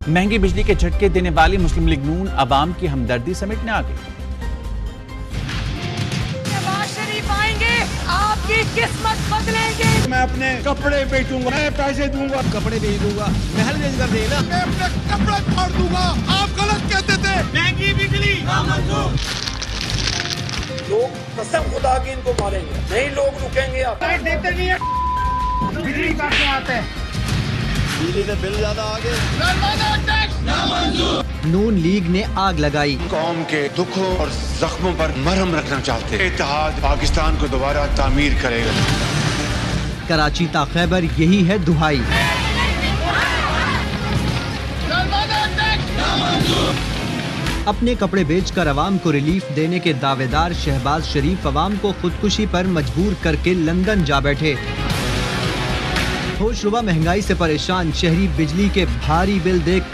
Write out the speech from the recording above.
महंगी बिजली के झटके देने वाली मुस्लिम लीग नून अवाम की हमदर्दी समेटने आ गई। नवाज शरीफ आएंगे, आपकी किस्मत बदलेंगे। मैं अपने कपड़े बेचूंगा, मैं पैसे दूंगा, कपड़े बेच दूंगा, महल बेच कर देना, मैं अपने कपड़े फाड़ दूंगा। आप गलत कहते थे, महंगी बिजली नामंजूर। लोग कसम खुदा की इनको मारेंगे, नहीं लोग रुकेंगे। आप देते नहीं है, बिजली काटने आते हैं, बिजली से बिल ज्यादा आ गए। नून लीग ने आग लगाई। कौम के दुखों और जख्मों पर मरहम रखना चाहते हैं। इत्तेहाद पाकिस्तान को दोबारा तामीर करेगा। कराची ता खैबर यही है दुहाई। अपने कपड़े बेचकर अवाम को रिलीफ देने के दावेदार शहबाज शरीफ अवाम को खुदकुशी पर मजबूर करके लंदन जा बैठे। होशरुबा महंगाई से परेशान शहरी बिजली के भारी बिल देख